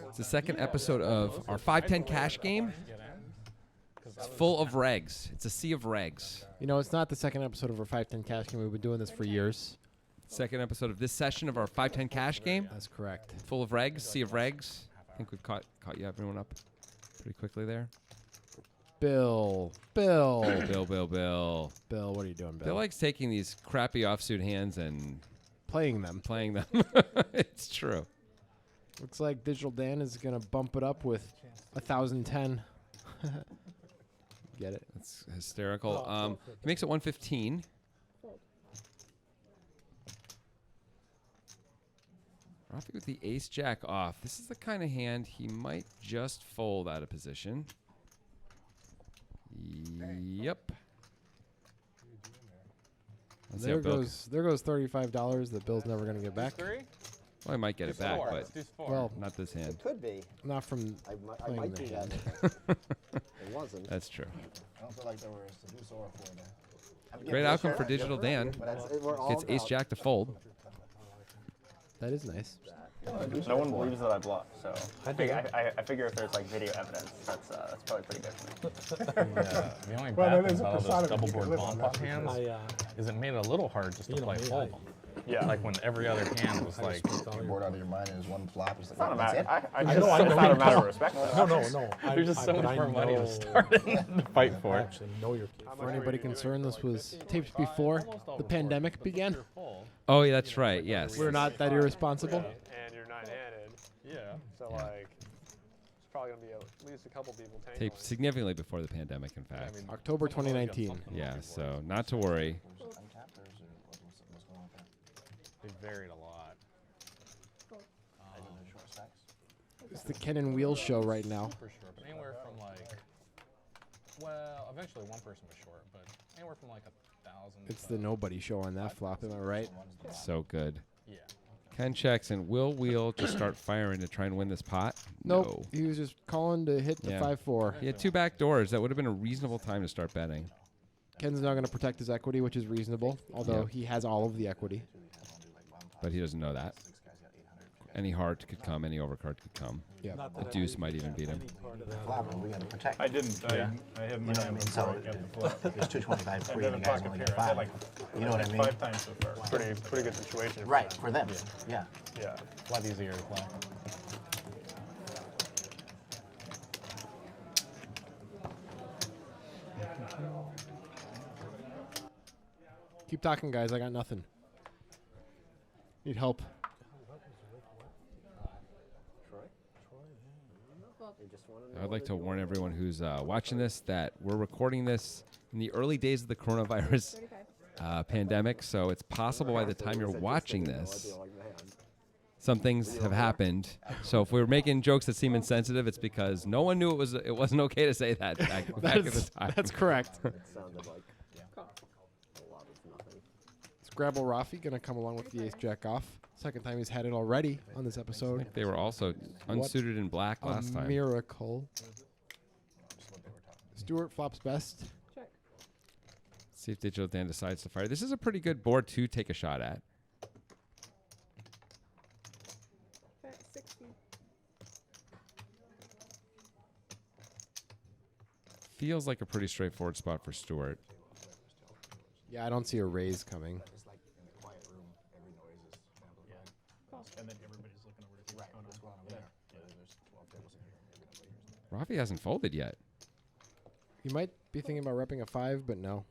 It's the second episode of our 510 cash game. It's full of regs. It's a sea of regs. You know, it's not the second episode of our 510 cash game. We've been doing this for years. Second episode of this session of our 510 cash game. That's correct. Full of regs, sea of regs. I think we've caught you everyone up pretty quickly there. Bill, Bill, what are you doing, Bill? Bill likes taking these crappy offsuit hands and playing them. It's true. Looks like Digital Dan is going to bump it up with 1,010. Get it? That's hysterical. He makes it 115. Rafi with the ace jack off. This is the kind of hand he might just fold out of position. Yep. There goes $35 that Bill's never going to get back. Well, I might get it back, but well, not this hand. It could be. Not from I might the do hand. that. It wasn't. That's true. I don't feel like there was a deuce or a four there. Great outcome for Digital Dan. Gets ace jack to fold. That is nice. No one believes that I bluff, so I figure if there's like video evidence, that's probably pretty good for me. The only bad thing about all those double board bomb pot hands is it made it a little hard just to play fold. Yeah. Like when every other hand was like Board out of your mind is one flop. It's It's not a matter. it. It's not a matter of respect. no. There's just so much more money to start and to fight for it. For anybody concerned, this was taped before the pandemic began. Oh, yeah, that's right. Yes. We're not that irresponsible. And you're nine-handed. Yeah. So, like, it's probably going to be at least a couple people tangling. Taped significantly before the pandemic, in fact. October 2019. Yeah, so not to worry. They varied a lot. It's the Ken and Wheel show right now. Super short, but anywhere from like, well, eventually one person was short, but anywhere from like 1,000. It's the nobody show on that flop, am I right? So good. Yeah. Ken checks, and will Wheel just start firing to try and win this pot? Nope. No. He was just calling to hit the 5-4. He had two back doors. That would have been a reasonable time to start betting. Ken's now going to protect his equity, which is reasonable, although he has all of the equity. But he doesn't know that. Any heart could come, any overcard could come. Yeah. A deuce might even beat him. We got to protect. I didn't. Yeah. I have You know what I mean? So there's 225 free, and you guys only get 5. You know what I mean? 5 times so far. Pretty good situation. Right, for them. Yeah. Yeah. A lot easier to play. Keep talking, guys. I got nothing. Need help. I'd like to warn everyone who's watching this that we're recording this in the early days of the coronavirus pandemic, so it's possible by the time you're watching this, some things have happened. So if we were making jokes that seem insensitive, it's because no one knew it wasn't okay to say that back at the time. That's correct. It sounded like a lot of nothing. It's Grabble Rafi going to come along with the ace jack off. Second time he's had it already on this episode. They were also unsuited in black last time. Miracle. Stuart flops best. See if Digital Dan decides to fire. This is a pretty good board to take a shot at. Feels like a pretty straightforward spot for Stuart. Yeah, I don't see a raise coming. It's like in the quiet room, every noise is amplified. And then everybody's looking over to see what's going on. What's going on there? There's 12 tables in here. Everybody hears that. Rafi hasn't folded yet. He might be thinking about repping a 5, but no.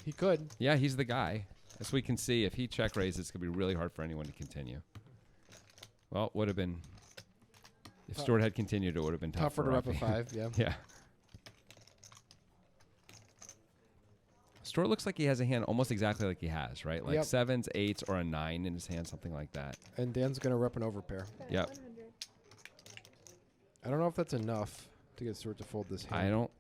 He could. Yeah, he's the guy. As we can see, if he check raises, it's going to be really hard for anyone to continue. Well, it would have been... If Stuart had continued, it would have been Tougher to rep a Rafi. 5, yeah. Yeah. Stuart looks like he has a hand almost exactly like he has, right? Like 7s, 8s, or a 9 in his hand, something like that. And Dan's going to rep an overpair. Yep. I don't know if that's enough to get Stuart to fold this hand. I don't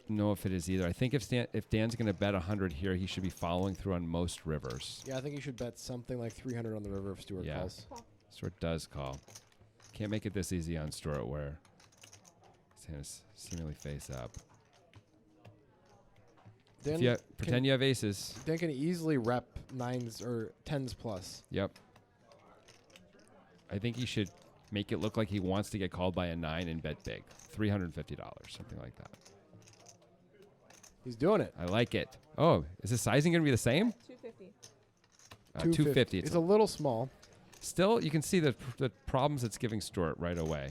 know if it is either. I think if Dan's going to bet 100 here, he should be following through on most rivers. Yeah, I think he should bet something like 300 on the river if Stuart calls. Stuart does call. Can't make it this easy on Stuart where his hand is seemingly face up. Dan Pretend you have aces. Dan can easily rep 9s or 10s plus. Yep. I think he should make it look like he wants to get called by a 9 and bet big. $350, something like that. He's doing it. I like it. Oh, is the sizing going to be the same? 250. 250. It's a little small. Still, you can see the problems it's giving Stuart right away.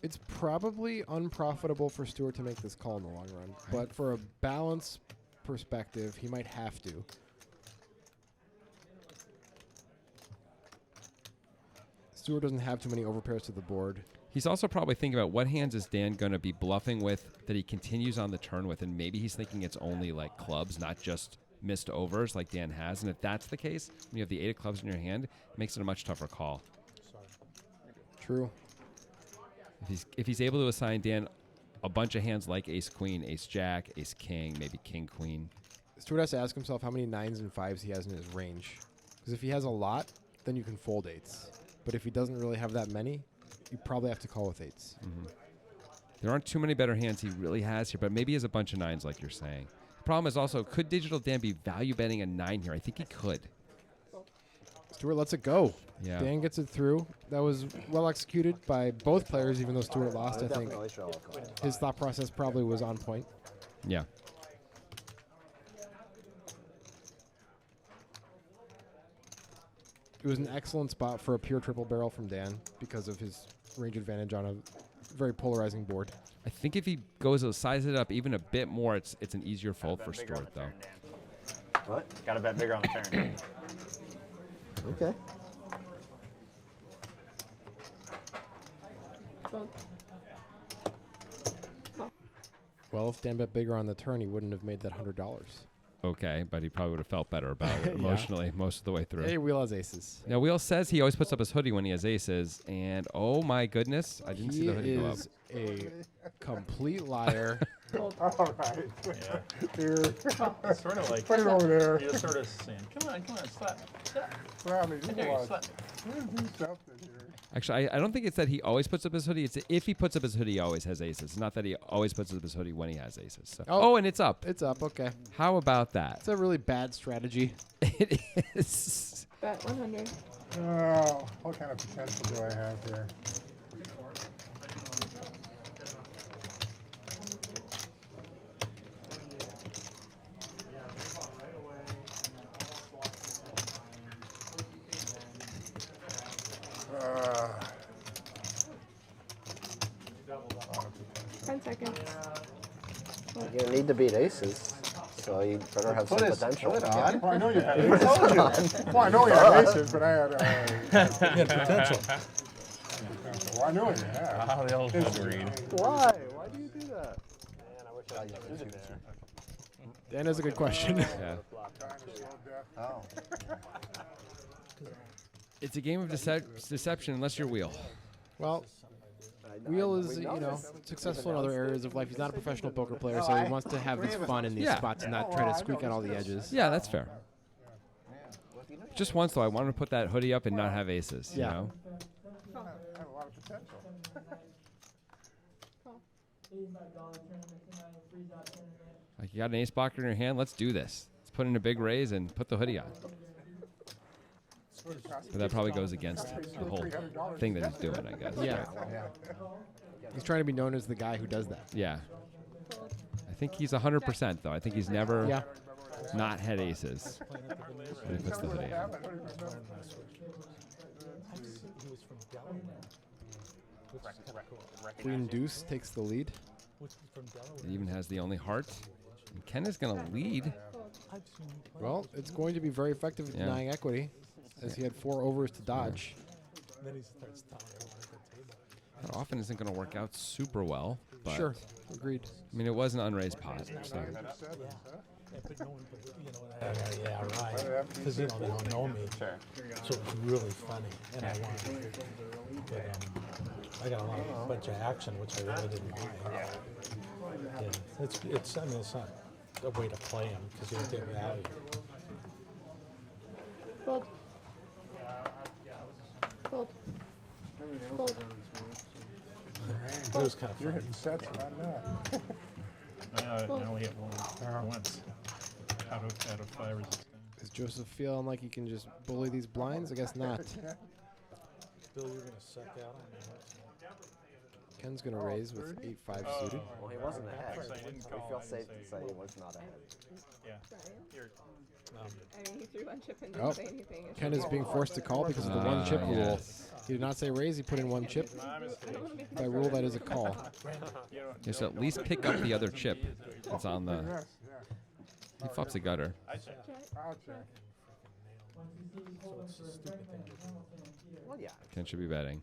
It's probably unprofitable for Stuart to make this call in the long run, but for a balance perspective, he might have to. Stuart doesn't have too many overpairs to the board. He's also probably thinking about what hands is Dan going to be bluffing with that he continues on the turn with, and maybe he's thinking it's only like clubs, not just missed overs like Dan has. And if that's the case, when you have the 8 of clubs in your hand, it makes it a much tougher call. True. If he's able to assign Dan a bunch of hands like ace queen, ace jack, ace king, maybe king queen. Stuart has to ask himself how many 9s and 5s he has in his range. Because if he has a lot, then you can fold 8s. But if he doesn't really have that many, you probably have to call with 8s. Mm-hmm. There aren't too many better hands he really has here, but maybe he has a bunch of 9s like you're saying. The problem is also, could Digital Dan be value betting a 9 here? I think he could. Stuart lets it go. Yeah. Dan gets it through. That was well executed by both players, even though Stuart lost. I think his thought process probably was on point. Yeah. It was an excellent spot for a pure triple barrel from Dan because of his range advantage on a very polarizing board. I think if he goes to size it up even a bit more, it's an easier fold for Stuart, though. What? Got to bet bigger on the turn. Okay. Well, if Dan bet bigger on the turn, he wouldn't have made that $100. Okay, but he probably would have felt better about it emotionally most of the way through. Hey, Wheel has aces. Now, Wheel says he always puts up his hoodie when he has aces, and oh my goodness, I didn't see the hoodie go up. He is a complete liar. All right. Yeah. Here. It's sort of like Put it over there. you're sort of saying, "Come on, slap." Grab me. I dare you, slap. Actually, I don't think it's that he always puts up his hoodie. It's if he puts up his hoodie, he always has aces. It's not that he always puts up his hoodie when he has aces. So. Oh, and it's up. It's up, okay. How about that? It's a really bad strategy. It is. Bet 100. Oh, what kind of potential do I have here? Uh, 10 seconds. You're gonna need to beat aces, so you better have some potential. well, I know you have aces. Well, I know you have aces, but I had potential. Well, I know you have. Oh, the old agreed. Why? Why do you do that? Man, I wish I had music there. Dan has a good question. Yeah. Oh. It's a game of deception unless you're Wheel. Well, Wheel is, successful in other areas of life. He's not a professional poker player, so he wants to have his fun in these spots and not try to squeak out all the edges. Yeah, that's fair. Just once, though, I wanted to put that hoodie up and not have aces, you know? I have a lot of potential. Like, you got an ace blocker in your hand, let's do this. Let's put in a big raise and put the hoodie on. But that probably goes against the whole thing that he's doing, I guess. Yeah. Right? He's trying to be known as the guy who does that. Yeah. I think he's 100%, though. I think he's never not had aces when he puts the hoodie on. Queen Deuce takes the lead. It even has the only heart. And Ken is going to lead. Well, it's going to be very effective at denying equity, as he had 4 overs to dodge. That often isn't going to work out super well. But Sure, agreed. I mean, it was an unraised pot. So. Yeah, right. Because they don't know me. Sure. So it's really funny, and I want to. But I got a bunch of action, which I really didn't mind. Yeah, it's. I mean, it's not a way to play him because you don't get value. Fold. Fold. Fold. It was kind of You're funny. hitting sets, but I'm not. I only hit one once. out of 5 or 6 times. Is Joseph feeling like he can just bully these blinds? I guess not. Bill, you're gonna suck out on me. Ken's gonna raise with 8-5 suited. Well, he wasn't ahead. Actually, I didn't We call. feel I didn't safe say to you say he were. was not ahead. Yeah. Brian? You're, I mean, he threw one chip and Oh. didn't say anything. It's Ken just is being all forced to but- call because of the one chip rule. Yes. He did not say raise, he put in one chip. my mistake. I don't want to make By you rule, sure. that is a call. You don't, Just at least pick up the other chip that's on the. Yes, yeah. He flops a gutter. I check. I'll check. So it's a stupid thing to do. Well, yeah. Ken should be betting.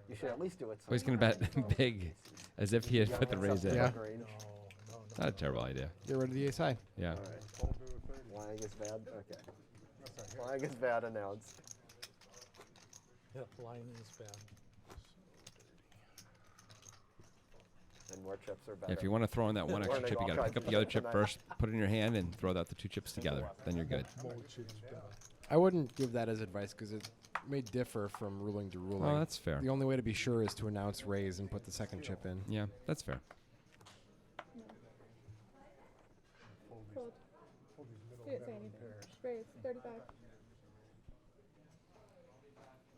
You should at least do it. Oh, he's gonna bet big, as if he had put the raise in. Yeah. Range. It's not a terrible idea. Get rid of the ace high. Yeah. All right. Lying is bad. Okay. Lying is bad announced. Yep, line is bad. And more chips are better. Yeah, if you want to throw in that one extra chip, you got to pick up the other chip first, put it in your hand, and throw out the 2 chips together. Then you're good. More chips better. I wouldn't give that as advice because it may differ from ruling to ruling. Oh, that's fair. The only way to be sure is to announce raise and put the second chip in. Yeah, that's fair. Fold. He didn't say anything. Raise, 35.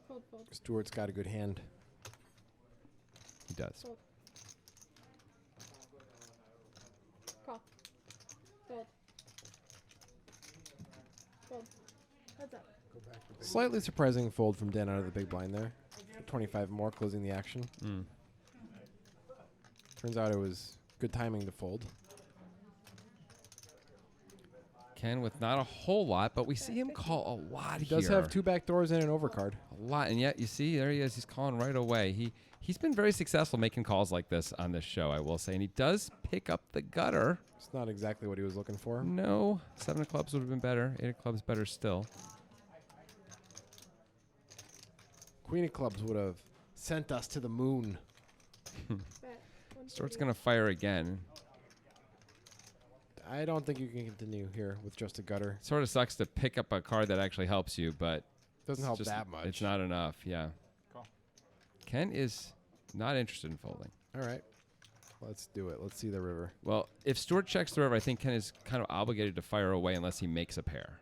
Fold, fold, Stuart's got a good hand. He does. fold. Call. Fold. Fold. Heads up. Slightly surprising fold from Dan out of the big blind there. 25 more, closing the action. Mm. Turns out it was good timing to fold. Ken with not a whole lot, but we see him call a lot He here. does have 2 back doors and an overcard. A lot, and yet you see there he is. He's calling right away. He's been very successful making calls like this on this show, I will say, and he does pick up the gutter. It's not exactly what he was looking for. No, 7 of clubs would have been better. 8 of clubs better still. Queen of clubs would have sent us to the moon. Bet. Stuart's gonna fire again. I don't think you can continue here with just a gutter. Sort of sucks to pick up a card that actually helps you, but Doesn't it's help just- that much. It's not enough. Yeah. Cool. Ken is not interested in folding. All right. Let's do it. Let's see the river. Well, if Stuart checks the river, I think Ken is kind of obligated to fire away unless he makes a pair.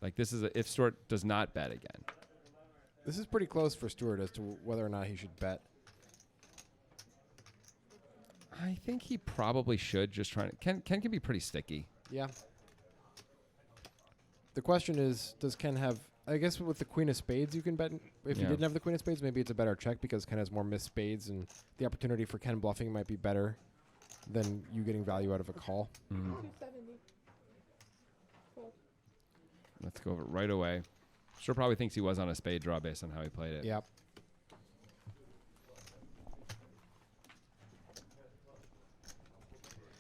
Like this is if Stuart does not bet again. This is pretty close for Stuart as to whether or not he should bet. I think he probably should. Just trying to. Ken can be pretty sticky. Yeah. The question is, does Ken have... I guess with the queen of spades, you can bet. If he Yeah. didn't have the queen of spades, maybe it's a better check because Ken has more missed spades, and the opportunity for Ken bluffing might be better than you getting value out of a call. 270. Fold. Let's go over it right away. Stuart probably thinks he was on a spade draw based on how he played it. Yep.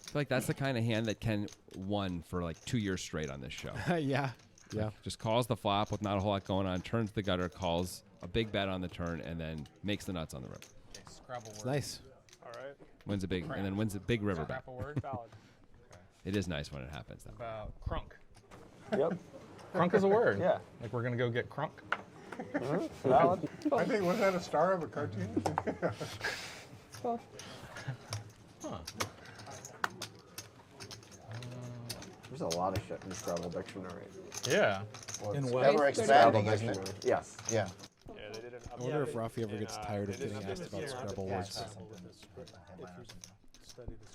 I feel like that's the kind of hand that Ken won for like 2 years straight on this show. Yeah. Yeah. Just calls the flop with not a whole lot going on, turns the gutter, calls a big bet on the turn, and then makes the nuts on the river. Okay, Scrabble It's word. nice. All right. Wins a big, and then wins a big river bet. Scrabble word. Valid. It is nice when it happens, though. About crunk. Yep. Crunk is a word. Yeah. Like we're gonna go get crunk. Valid. I think, was that a star of a cartoon? Fold. Huh. There's a lot of shit in the Scrabble dictionary. Yeah. In It's what? ever It's expanding, thirty-five. isn't it? Yes. Yeah. Yeah, they did an I wonder if Rafi ever gets tired of getting asked about Scrabble words.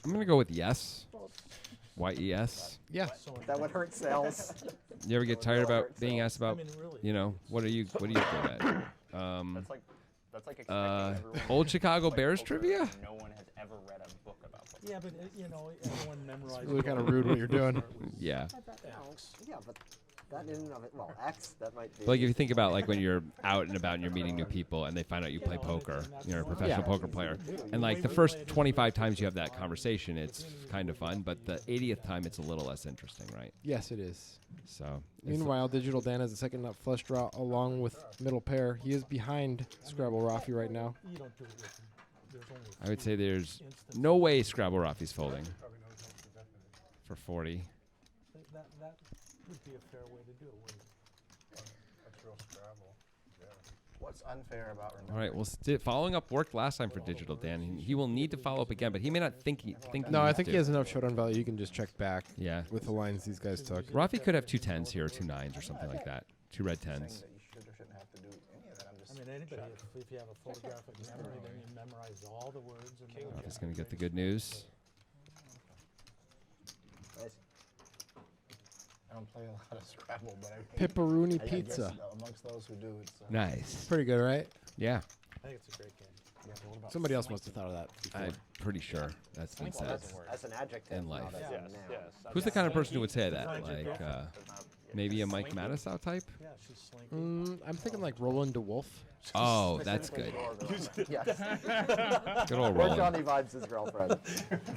I'm going to go with yes. Fold. Y-E-S. Yeah. That would hurt sales. You ever get tired about being asked about, I mean, really. you know, what are you good at? That's like expecting everyone Old to Chicago play Bears poker trivia? when no one has ever read a book about poker. Yeah, but you know, everyone memorizes. Really kind of rude what you're doing. Yeah. Heads up. Yeah, but that in and of it, well, X, that might be. Like if you think about like when you're out and about and you're meeting new people and they find out you play poker, you're a professional poker player, and like the first 25 times you have that conversation, it's kind of fun, but the 80th time it's a little less interesting, right? Yes, it is. So. it's- Meanwhile, Digital Dan has the second nut flush draw along with middle pair. He is behind Scrabble Rafi right now. You don't do it with there's only I would say there's instances. no way Scrabble Rafi's folding for 40. That would be a fair way to do it. wouldn't it? That's real Scrabble. Yeah. What's unfair about remembering? All right. Well, following up worked last time for Digital Dan. He will need to follow up again, but he may not think he No, I needs think to. he has enough showdown value. You can just check back. Yeah. With the lines these guys took. Rafi could have 2 10s here, or 2 9s, or something like that. 2 red 10s. That you should or shouldn't have to do any of that. I'm just. I mean, anybody, if you have a photographic memory, then you memorize all the words. And Rafi's going to get the good news. I don't play a lot of Scrabble, but Pepperoni I guess, pizza. amongst those who do, it's. Nice. Pretty good, right? Yeah. I think it's a great game. Yeah, but what about Somebody else must have thought of that before. I'm pretty sure that's been said. That's an adjective. In life. not as a Yes, noun. yes. Who's the kind of person who would say that? Like, maybe a Mike Matisow type? Yeah, she's slinky. I'm thinking like Roland DeWolf. Oh, that's good. Yes. Good old Or Roland. Johnny Vibes' girlfriend.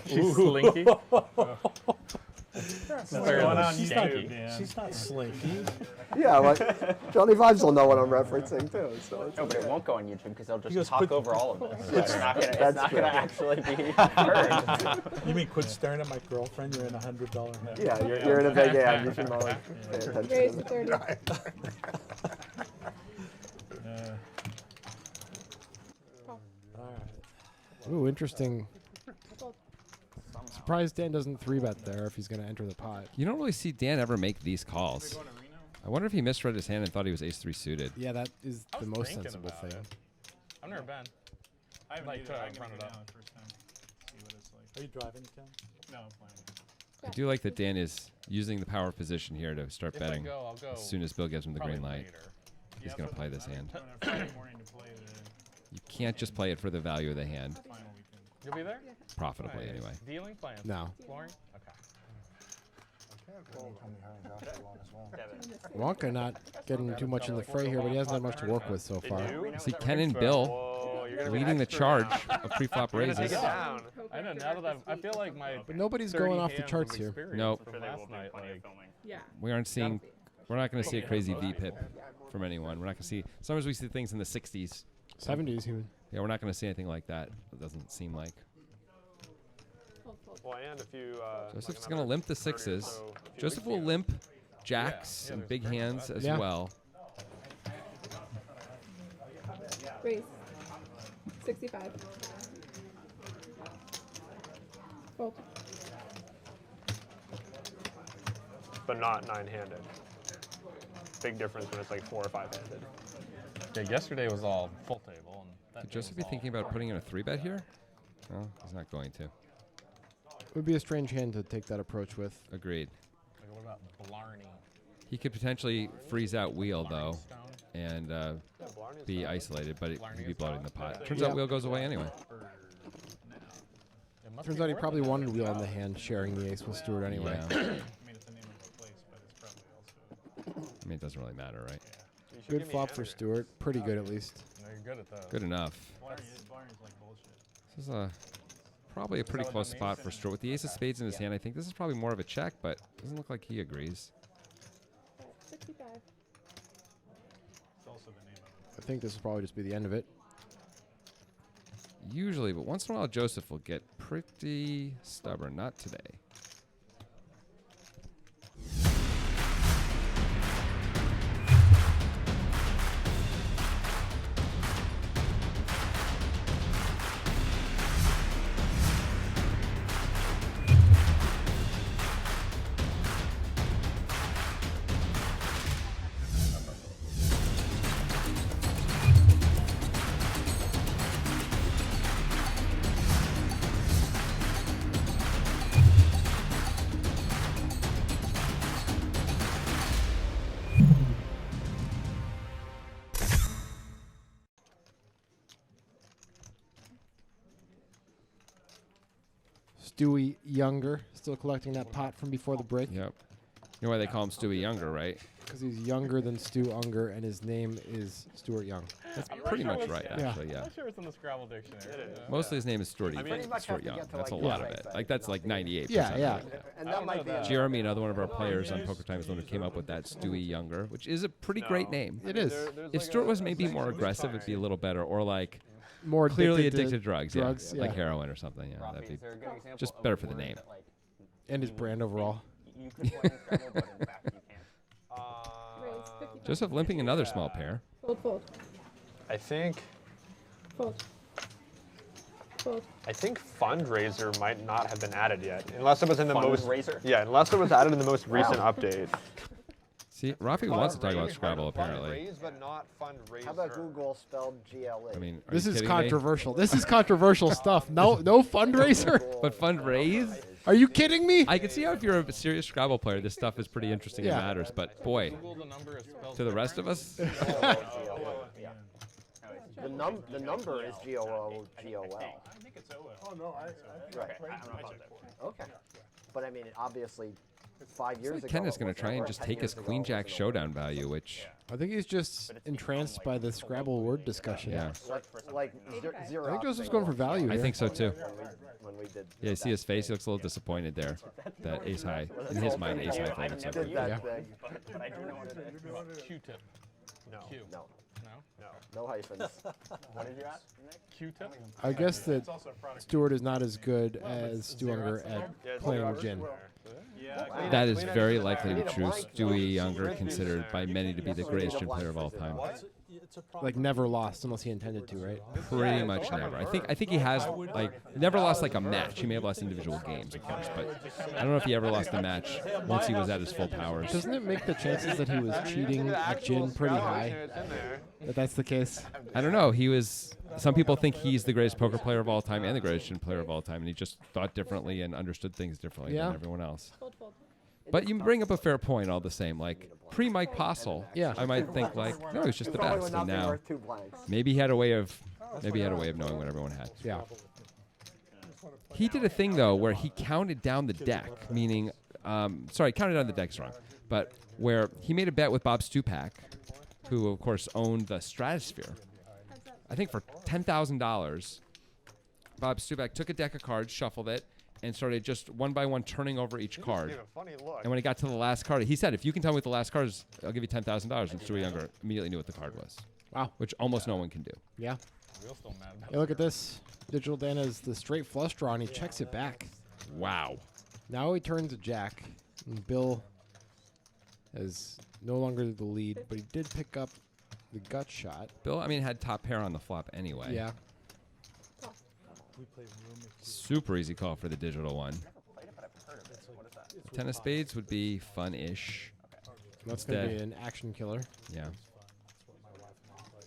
She's slinky. What's going on She's YouTube, not, Dan? she's not slinky. Yeah, like Johnny Vibes will know what I'm referencing too. So it's No, but it won't go on YouTube because they'll just goes, talk "Quit-" over all of this. So it's not gonna, it's That's not true. gonna actually be heard. You mean quit staring at my girlfriend? You're in $100 hand. yeah, you're in a big ad. You should probably pay attention. Raise to 30. All right. Ooh, interesting. Fold. Surprised Dan doesn't 3-bet there if he's going to enter the pot. You don't really see Dan ever make these calls. I wonder if he misread his hand and thought he was ace-3 suited. Yeah, that is I the was most thinking sensible about thing. it. I've never been. I haven't Like, either. try I'm to gonna run go it down up. the first time. See what it's like. Are you driving, Ken? No, I'm playing. I do like that Dan is using the power of position here to start If I betting go, I'll go. as soon as Bill gives him the probably green light. later. He's Yeah, going to so play this I'm hand. going on Friday morning to play the You can't just play it for the value of the hand, final weekend. You'll be there? profitably Nice. anyway. Dealing, playing. No. Exploring? Okay. Wonka not getting too much in the fray here, but he hasn't had much to work with so far. See, Ken and Bill Whoa, you're gonna be leading the expert. charge of pre-flop You're gonna take raises. it down. I know, now that I feel like my But nobody's 30 going off the hands charts of here. experience Nope. from last night, like, Yeah. We aren't seeing, we're not going to see a crazy V-pip from anyone. We're not going to see, sometimes we see things in the 60s. 70s, he would. Yeah, we're not going to see anything like that. It doesn't seem like. Fold, fold. well, and if you, Joseph's going to limp the 6s. Joseph will limp jacks Yeah, and there's big plenty of hands that. as Yeah. well. Raise. 65. Fold. But not 9-handed. Big difference when it's like 4 or 5-handed. yeah, yesterday was all full table. And that Could day Joseph was be thinking all about putting in a 3-bet here? No, he's not going to. It would be a strange hand to take that approach with. Agreed. Like, what about Blarney? He could potentially freeze out wheel, though, Stone? and Yeah, Blarney's be not- isolated, but he'd be bloating the pot. Turns Yeah. out wheel goes away anyway. It must Turns be out he worth probably it. wanted wheel in the hand, sharing the ace with Stuart anyway. Yeah. I mean, it's the name of the place, but it's probably also. I mean, it doesn't really matter, right? You should Good give me flop for Andrew. Stuart. Pretty good at least. No, you're good at those. Good enough. Blarney's like bullshit. This is probably a pretty what close that spot means? for Stuart. With the ace of spades in his hand, I think this is probably more of a check, but doesn't look like he agrees. 65. It's also the name of it. I think this will probably just be the end of it. Usually, but once in a while, Joseph will get pretty stubborn. Not today. Stewie Younger, still collecting that pot from before the break. Yep. You know why they call him Stewie Younger, right? Because he's younger than Stu Unger, and his name is Stuart Young. That's I'm not pretty sure much what's- right, Yeah. actually, I'm yeah. not sure it's in the Scrabble dictionary. Yeah. Mostly his name is Stuart, I mean, pretty much Stuart have to Young. get to, That's a like, lot yeah. of it. Like, that's like 98%. Yeah, yeah. of it. And I that don't might know be that. a Jeremy, another one of our players on Poker Time, is the one who came up with that Stewie Younger, which is a pretty great name. It is. If Stuart was maybe more aggressive, it'd be a little better, or like More clearly addicted addicted to drugs, drugs, like yeah. heroin or something. Yeah, Rafi, that'd be is there a good example just of better a for the word name. that, like, and his brand overall. you could play in Scrabble, but in fact you can't? Raise. 55. Joseph limping another small pair. Fold, fold. I think Fold. Fold. I think fundraiser might not have been added yet, unless it was in the most. Fundraiser? Yeah, unless it was added in the most recent update. See, Rafi wants to talk about Scrabble apparently. Fundraise, but not fundraiser. How about Google spelled GLE? I mean, are This you is kidding me? controversial. This is controversial stuff. No fundraiser. But fundraise? Are you kidding me? I can see how if you're a serious Scrabble player, this stuff is pretty interesting Yeah. and matters. But boy, Google the number is spelled to the rest of us, The number is GOO GOL. I think it's OL. Oh, no, I Right. I don't know about that. Okay. But I mean, obviously, 5 years ago. Ken is it going was to try and over, just 10 take his years ago, Queen it Jack wasn't showdown value, which I think he's just entranced by the Scrabble word discussion. yeah, Like zero. I think Joseph's going for value I here. think so too. When we did. Yeah, you see his face; he looks a little disappointed there. That ace high, in his mind, ace high folded Did separate. that Yeah. thing. But I do know what it is. Q-tip. No. Q. No, No? no hyphens. What did you ask? Q-tip? I guess that It's also a product. Stuart is not as good as Stu Unger at playing gin. Yeah. That is very likely to be true. Stewie Younger, considered by many to be the greatest gin player of all time. It's a problem. Like never lost unless he intended to, right? Pretty much never. I think he has like never lost like a match. He may have lost individual games, of course, but I don't know if he ever lost a match once he was at his full powers. Doesn't it make the chances that he was cheating at gin pretty high? That that's the case. I don't know. He was. Some people think he's the greatest poker player of all time and the greatest gin player of all time, and he just thought differently and understood things differently Yeah. than everyone else. Fold, fold. But you bring up a fair point all the same. Like pre-Mike Postle, Yeah. I might think like, no, he's just the Probably best. would not And be now worth 2 blanks. maybe he had a way of knowing what everyone had. Yeah. He did a thing though where he counted down the deck, meaning, counted down the deck's wrong, but where he made a bet with Bob Stupak, who of course owned the Stratosphere. I think for $10,000, Bob Stupak took a deck of cards, shuffled it, and started just one by one turning over each card. Gave a funny look. And when he got to the last card, he said, "If you can tell me what the last card is, I'll give you $10,000." And Stewie Younger immediately knew what the card was. Wow. Which almost no one can do. Yeah. We're still mad about Hey, look at this. Digital Dan has the straight flush draw, and he checks it back. Wow. Now he turns a jack, and Bill is no longer the lead, but he did pick up the gut shot. Bill, I mean, had top pair on the flop anyway. Yeah. We play room. Super easy call for the digital one. Ten of spades would be fun-ish. That's going to be Instead. an action killer. Yeah.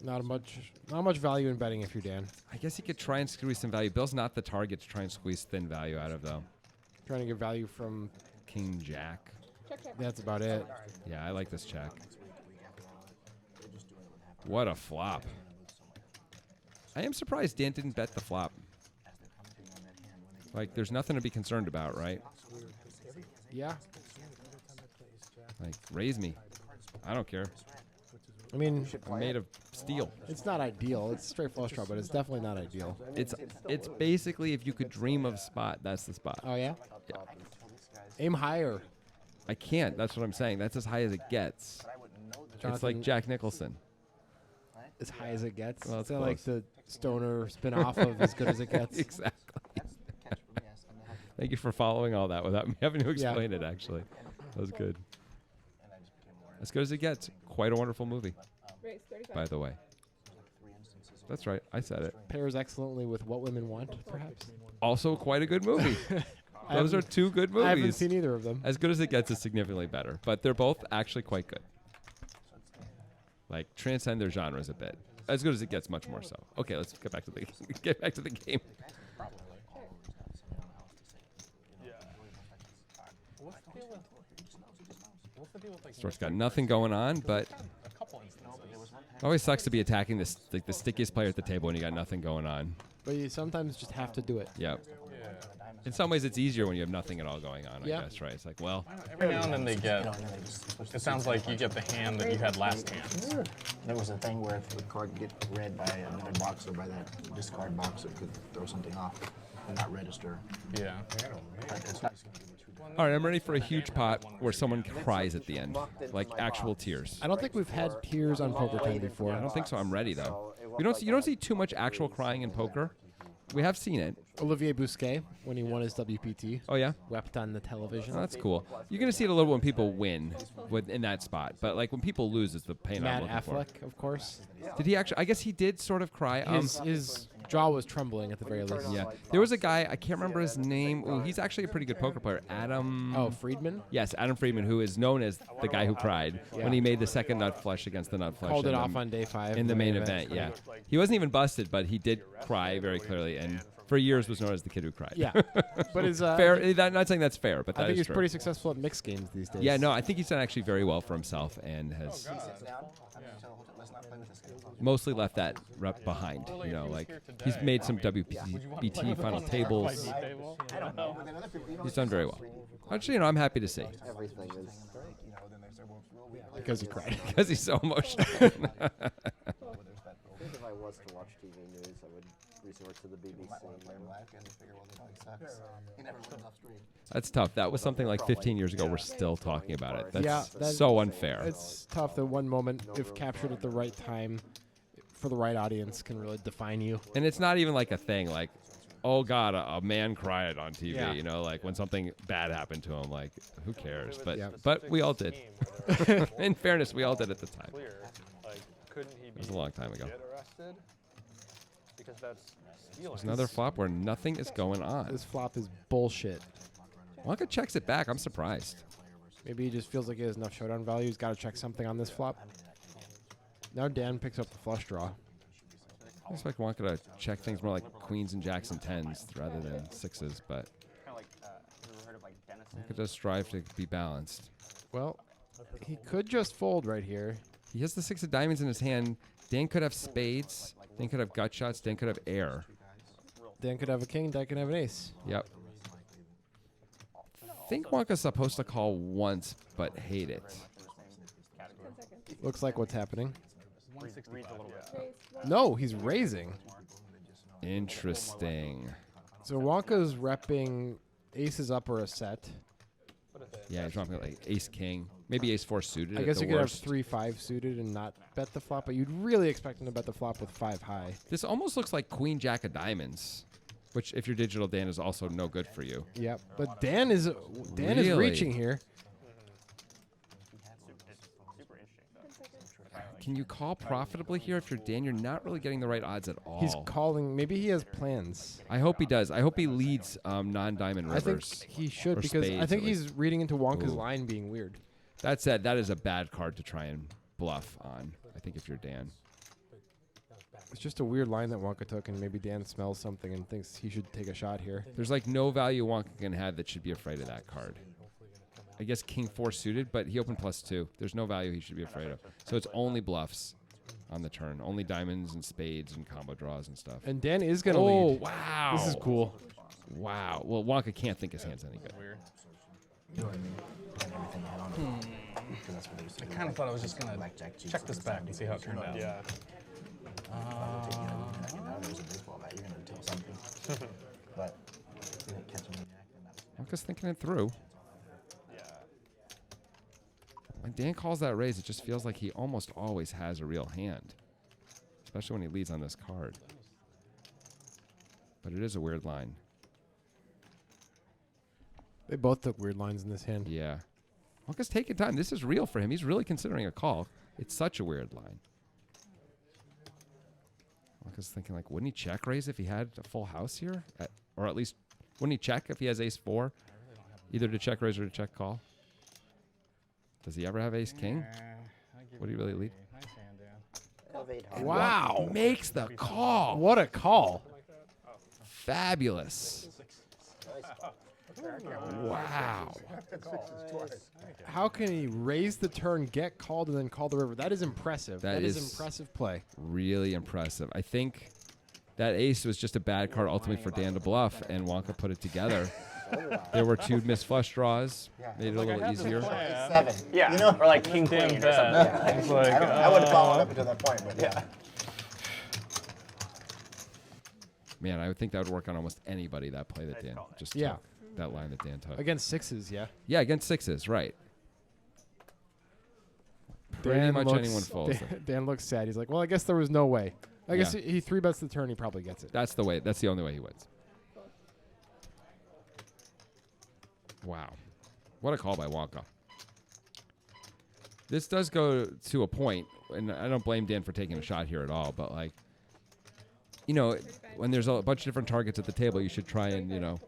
Not much value in betting if you're Dan. I guess he could try and squeeze some value. Bill's not the target to try and squeeze thin value out of, though. Trying to get value from. King Jack. Check, check. That's about it. Yeah, I like this check. What a flop. I am surprised Dan didn't bet the flop. Like, there's nothing to be concerned about, right? Yeah. Like, raise me. I don't care. I mean, I'm made of steel. it's not ideal. It's straight flush draw, but it's definitely not ideal. It's basically if you could dream of spot, that's the spot. Oh, yeah? Yeah. Aim higher. I can't. That's what I'm saying. That's as high as it gets. It's Jonathan, like Jack Nicholson. as high as it gets. Well, It's it's like close. the stoner spin-off of As Good as It Gets. Exactly. Thank you for following all that without me having to explain it, actually. That was good. As Good as It Gets. Quite a wonderful movie, Raise 35. by the way. That's right. I said it. Pairs excellently with What Women Want, perhaps. Also quite a good movie. Those are two good movies. I haven't seen either of them. As Good as It Gets is significantly better, but they're both actually quite good. Like transcend their genres a bit. As Good as It Gets, much more so. Okay, let's get back to the game. What's the deal with like Stuart's got nothing going on, but a couple instances? it always sucks to be attacking this like the stickiest player at the table when you got nothing going on. But you sometimes just have to do it. Yeah. Yeah. In some ways, it's easier when you have nothing at all going on. Yeah. I guess, right? It's like, well, Every now and then they get. It sounds like you get the hand that you had last hand. There was a thing where if the card get read by another box or by that discard box, it could throw something off and not register. Yeah. But it's not. all right, I'm ready for a huge pot where someone cries at the end, like actual tears. I don't think we've had tears on Poker Time before. I don't think so. I'm ready though. You don't see too much actual crying in poker. we have seen it. Olivier Bousquet, when he won his WPT. Oh, yeah? Wept on the television. Oh, that's cool. You're going to see it a little when people win in that spot. But, like, when people lose is the pain Matt I'm looking Affleck, for. of course. Did he actually? I guess he did sort of cry. His jaw was trembling at the very least. Yeah. There was a guy, I can't remember his name. Ooh, he's actually a pretty good poker player. Adam. Oh, Friedman? Yes, Adam Friedman, who is known as the guy who cried when he made the second nut flush against the nut flush. Called it off on day 5. In the main event, yeah. He wasn't even busted, but he did cry very clearly, and for years was known as the kid who cried. Yeah. But his fair. Not saying that's fair, but that I think is he's true. pretty successful at mixed games these days. Yeah, no, I think he's done actually very well for himself and has mostly left that rep behind. You know, like he's made some WPT final tables. He's done very well. Actually, you know, I'm happy to see. Everything is. Because he cried. Because he's so emotional. I think if I was to watch TV news, I would resort to the BBC. That's tough. That was something like 15 years ago. We're still talking about it. That's Yeah, so unfair. It's tough that one moment, if captured at the right time, for the right audience, can really define you. And it's not even like a thing like, oh, God, a man cried on TV. Yeah. You know, like when something bad happened to him. Like, who cares? But Yeah. but we all did. In fairness, we all did at the time. Like, couldn't he It was a long time ago. get arrested? Because that's stealing. There's another flop where nothing is going on. This flop is bullshit. Wonka checks it back. I'm surprised. Maybe he just feels like he has enough showdown value. He's got to check something on this flop. Now Dan picks up the flush draw. I expect Wonka to check things more like queens and jacks and tens rather than sixes, but Kind of like, have you ever heard of like Denison? Wonka does strive to be balanced. Well, he could just fold right here. He has the 6 of diamonds in his hand. Dan could have spades. Dan could have gut shots. Dan could have air. Dan could have a king. Dan could have an ace. Yep. I think Wonka's supposed to call once, but hate it. Looks like what's happening. Reads a little bit. No, he's raising. Interesting. So Wonka's repping aces up or a set. Yeah, he's dropping like ace king, maybe ace 4 suited. I at guess the you could have worst. 3-5 suited and not bet the flop, but you'd really expect him to bet the flop with 5 high. This almost looks like queen jack of diamonds, which if you're digital Dan is also no good for you. Yep, but Dan is Really? reaching here. Super interesting. Can you call profitably here if you're Dan? You're not really getting the right odds at all. He's calling. Maybe he has plans. I hope he does. I hope he leads non-diamond I think rivers. he should or because I spades think at least. he's reading into Wonka's Ooh. line being weird. That said, that is a bad card to try and bluff on. I think if you're Dan. It's just a weird line that Wonka took, and maybe Dan smells something and thinks he should take a shot here. There's like no value Wonka can have that should be afraid of that card. I guess king 4 suited, but he opened +2. There's no value he should be afraid of. So it's only bluffs on the turn. Only diamonds and spades and combo draws and stuff. And Dan is going to Oh, lead. wow. This is cool. Wow. Well, Wonka can't think his hand's any good. I kind of thought I was just gonna check this back and see how it turned out. Yeah. There's a baseball bat. You're gonna tell something. But you didn't catch him. Wonka's thinking it through. When Dan calls that raise, it just feels like he almost always has a real hand, especially when he leads on this card. But it is a weird line. They both took weird lines in this hand. Yeah. Wonka's taking time. This is real for him. He's really considering a call. It's such a weird line. Wonka's thinking, like, wouldn't he check raise if he had a full house here? Or at least, wouldn't he check if he has ace 4? Either to check raise or to check call? Does he ever have ace king? What do you really lead? Wow. Makes the call. What a call. Fabulous. Wow. How can he raise the turn, get called, and then call the river? That is impressive. That is is impressive play. Really impressive. I think that ace was just a bad card ultimately for Dan to bluff, and Wonka put it together. There were 2 missed flush draws. Made it a little easier. 7. Yeah, You know, or like king queen or something. Yeah, It's like, I would have followed up until that point, but yeah. Man, I would think that would work on almost anybody, that play that Dan just Yeah. took. That line that Dan took. Against sixes, yeah. Yeah, against sixes, right. Pretty much anyone folds it. Dan looks sad. He's like, well, I guess there was no way. I guess he 3-bets the turn. He probably gets it. That's the way. That's the only way he wins. Wow. What a call by Wonka. This does go to a point, and I don't blame Dan for taking a shot here at all, but, like, you know, when there's a bunch of different targets at the table, you should try and, you know,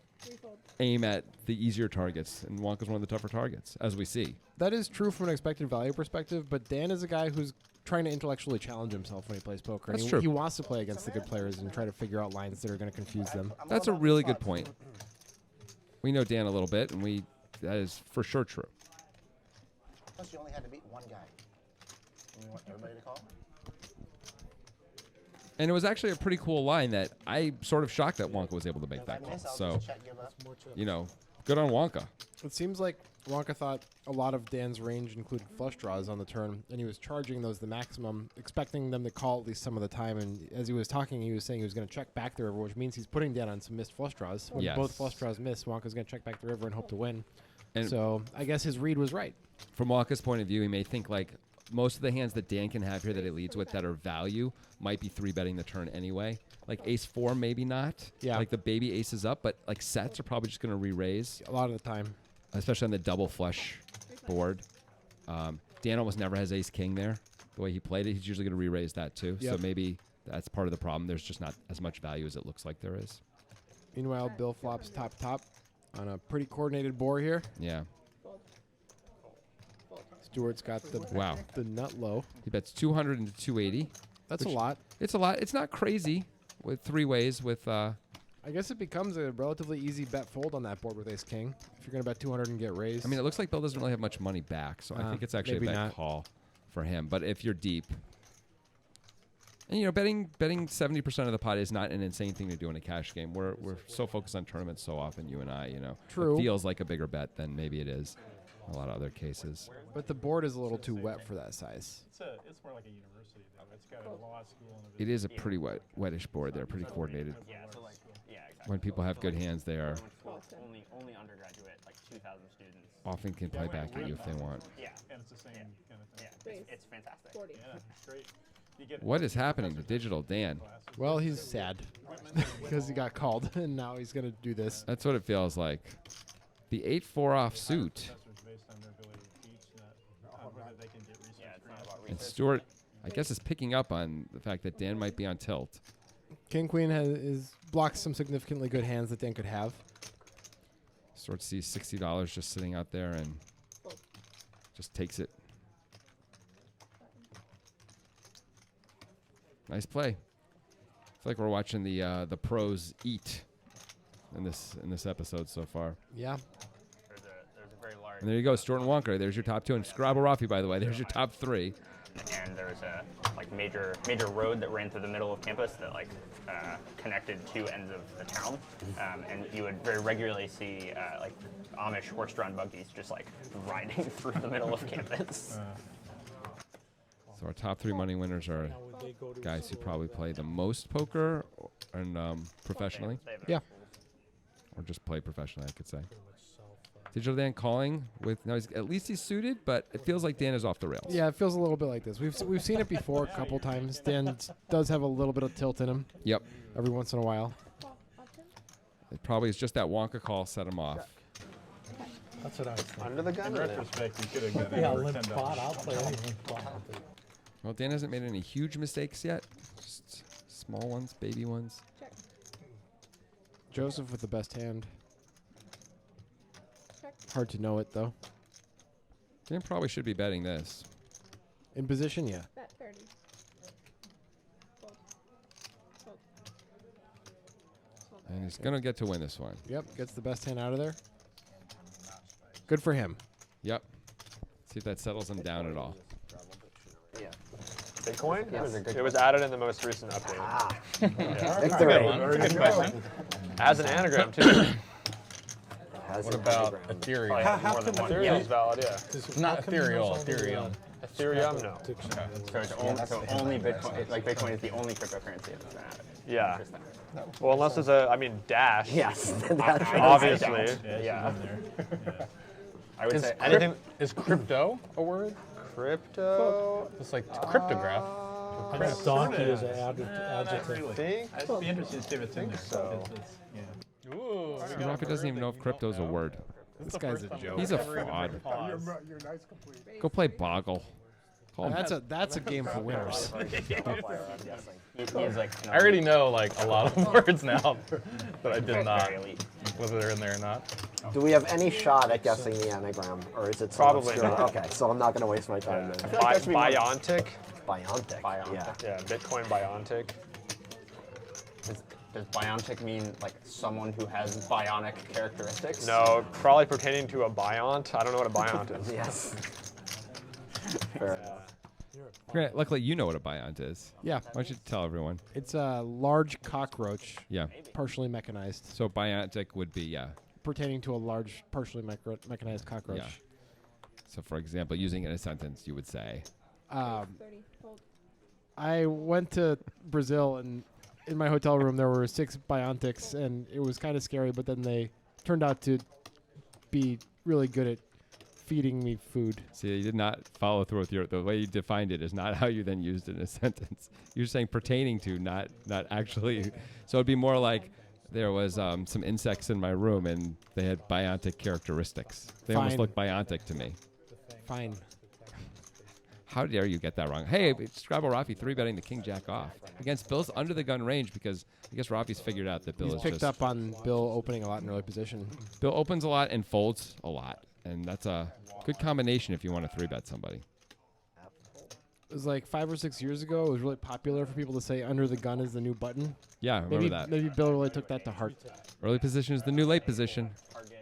aim at the easier targets, and Wonka's one of the tougher targets, as we see. That is true from an expected value perspective, but Dan is a guy who's trying to intellectually challenge himself when he plays poker. That's and true. He wants to play against the good players and try to figure out lines that are going to confuse them. That's a really good point. We know Dan a little bit, and that is for sure true. Plus, you only had to beat one guy. And you want everybody to call? And it was actually a pretty cool line that I sort of shocked that Wonka was able to make that call. So, you know, good on Wonka. It seems like Wonka thought a lot of Dan's range included flush draws on the turn, and he was charging those the maximum, expecting them to call at least some of the time. And as he was talking, he was saying he was going to check back the river, which means he's putting Dan on some missed flush draws. When both flush draws miss, Wonka's going to check back the river and hope to win. And so I guess his read was right. From Wonka's point of view, he may think, like, most of the hands that Dan can have here that he leads with that are value might be 3-betting the turn anyway. Like ace-4, maybe not. Yeah. Like the baby ace is up, but like sets are probably just going to re-raise. A lot of the time. Especially on the double flush board. Dan almost never has ace-king there. The way he played it, he's usually going to re-raise that too. Yep. So maybe that's part of the problem. There's just not as much value as it looks like there is. Meanwhile, Bill flops top on a pretty coordinated board here. Yeah. Stuart's got the the nut low. He bets 200 into 280. That's a lot. It's a lot. It's not crazy with 3 ways with... I guess it becomes a relatively easy bet fold on that board with ace-king. If you're going to bet 200 and get raised. I mean, it looks like Bill doesn't really have much money back, so I think it's actually a bet call for him. But if you're deep... And, you know, betting 70% of the pot is not an insane thing to do in a cash game. We're so focused on tournaments so often, you and I, you know. True. It feels like a bigger bet than maybe it is in a lot of other cases. But the board is a little too wet for that size. It's more like a university, though. It's got a law school and It is a pretty wettish board there, pretty coordinated. Yeah, so like, yeah, exactly. When people have good hands, they are only undergraduate, like 2,000 students. often can play back at you if they want. Yeah. And it's the same kind of thing. Yeah, it's fantastic. 40. Yeah, great. What is happening to Digital Dan? Well, he's sad because he got called, and now he's going to do this. That's what it feels like. The 8-4 off suit. And Stuart, I guess, is picking up on the fact that Dan might be on tilt. King Queen is blocks some significantly good hands that Dan could have. Stuart sees $60 just sitting out there and just takes it. Nice play. It's like we're watching the pros eat in this episode so far. Yeah. There's a very large. And there you go, Stuart and Wonka. There's your top 2, and Scrabble Rafi, by the way. There's your top 3. And there's a like major road that ran through the middle of campus that like connected 2 ends of the town, and you would very regularly see like Amish horse-drawn buggies just like riding through the middle of campus. So our top 3 money winners are guys who probably play the most poker and professionally. Yeah. Or just play professionally, I could say. Digital Dan calling with now. At least he's suited, but it feels like Dan is off the rails. Yeah, it feels a little bit like this. We've seen it before a couple times. Dan does have a little bit of tilt in him. Yep. Every once in a while. It probably is just that Wonka call set him off. That's what I was thinking. Under the gun. In retrospect, you could have got Yeah, over limp $10. pot. I'll play any limp pot. Well, Dan hasn't made any huge mistakes yet. Just small ones, baby ones. Check. Joseph with the best hand. Check. Hard to know it, though. Dan probably should be betting this. In position, yeah. Bet 30. Fold. Fold. Fold. And he's going to get to win this one. Yep, gets the best hand out of there. Good for him. Yep. See if that settles him down at all. Yeah. Bitcoin? Yes. It was added in the most recent update. Very good question. As an anagram, too. What about Ethereum? How come Ethereum is valid, yeah. Not ethereal, Ethereum. Ethereum, no. So it's only Bitcoin. Like Bitcoin is the only cryptocurrency that's been added. Yeah. Interesting. Well, unless there's Dash. Yes. Obviously. Yeah. I would say Anything is crypto a word? Crypto. It's like cryptograph. I think donkey is an adjective. Think? I'd be interested to see if it's in there. so. Yeah. Ooh. Rafi doesn't even know if crypto's a word. This guy's a joke. He's a fraud. You're nice complete. Go play Boggle. Call him. That's a game for winners. He is like. I already know like a lot of words now that I did not, Very elite. whether they're in there or not. Do we have any shot at guessing the anagram, or is it so Probably obscure? not. Okay, so I'm not going to waste my time then. Biontic. Biontic. Yeah. Yeah, Bitcoin Biontic. Does bionic mean like someone who has bionic characteristics? No, probably pertaining to a biont. I don't know what a biont is. Yes. Fair enough. Grant, luckily you know what a biont is. Yeah. Why don't you tell everyone? It's a large cockroach, Yeah. partially mechanized, So biontic would be, yeah. pertaining to a large, partially mechanized cockroach. Yeah. So for example, using it in a sentence, you would say, 30. Hold. I went to Brazil, and in my hotel room there were 6 biontics, and it was kind of scary, but then they turned out to be really good at feeding me food. see, you did not follow through with the way you defined it is not how you then used it in a sentence. You're saying pertaining to, not actually. So it'd be more like there was some insects in my room and they had biontic characteristics. They almost Fine. looked biontic to me. Fine. How dare you get that wrong? Hey, it's Scrabble Rafi 3-betting the King Jack off against Bill's under the gun range because I guess Rafi's figured out that Bill He's is picked just up on Bill opening a lot in early position. Bill opens a lot and folds a lot, and that's a good combination if you want to 3-bet somebody. It was like 5 or 6 years ago. It was really popular for people to say under the gun is the new button. Yeah, I remember that. Maybe Bill really took that to heart. Early position is the new late position. Target.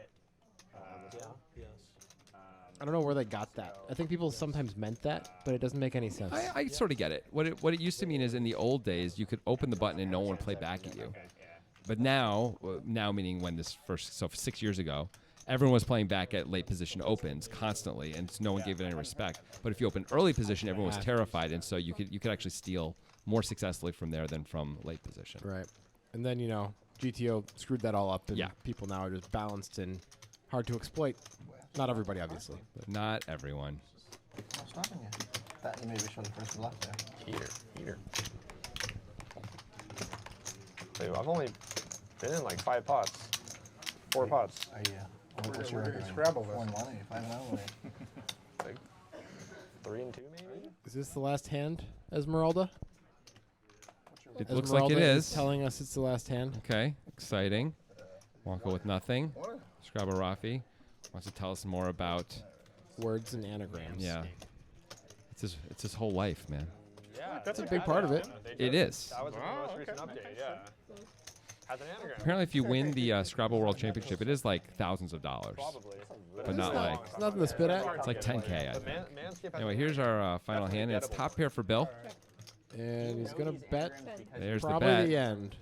I don't know where they got that. I think people sometimes meant that, but it doesn't make any sense. I sort of get it. What it used to mean is in the old days you could open the button and no one would play back at you. But now meaning when this first, so 6 years ago, everyone was playing back at late position opens constantly, and no one gave it any respect. But if you open early position, everyone was terrified, and so you could actually steal more successfully from there than from late position. Right. And then, GTO screwed that all up, and Yeah. people now are just balanced and hard to exploit. Not everybody, obviously. But Not everyone. I'm stopping you. Thought you maybe show the first bluff there. Heater. Dude, I've only been in like 5 pots. 4 pots. Are you? What's your Scrabble list? 1-1, 5-0. Like 3 and 2 maybe? is this the last hand, Esmeralda? It looks like it Esmeralda is. telling us it's the last hand. Okay, exciting. Wonka with nothing. Scrabble Rafi wants to tell us more about. Words and anagrams. Yeah. It's his whole life, man. Yeah. That's a big part of it. It is. That was the most recent update, yeah. Has an anagram. Apparently, if you win the Scrabble World Championship, it is like thousands of dollars. Probably. But not like. It's nothing to spit at. It's like 10K, I But think. Manscaped has Anyway, a- here's our final hand. It's top pair for Bill. And he's going to bet There's the probably bet. the end.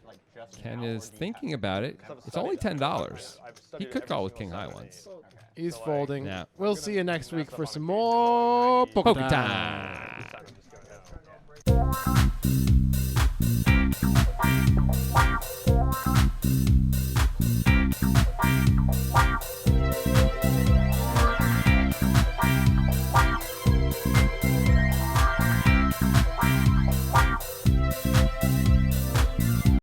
Ken is thinking about it. It's only $10. I've He studied could every call with single King High side. once. He's folding. Yeah. We'll see you next week for some more poker Poker time. time. I'm just going down. Hold.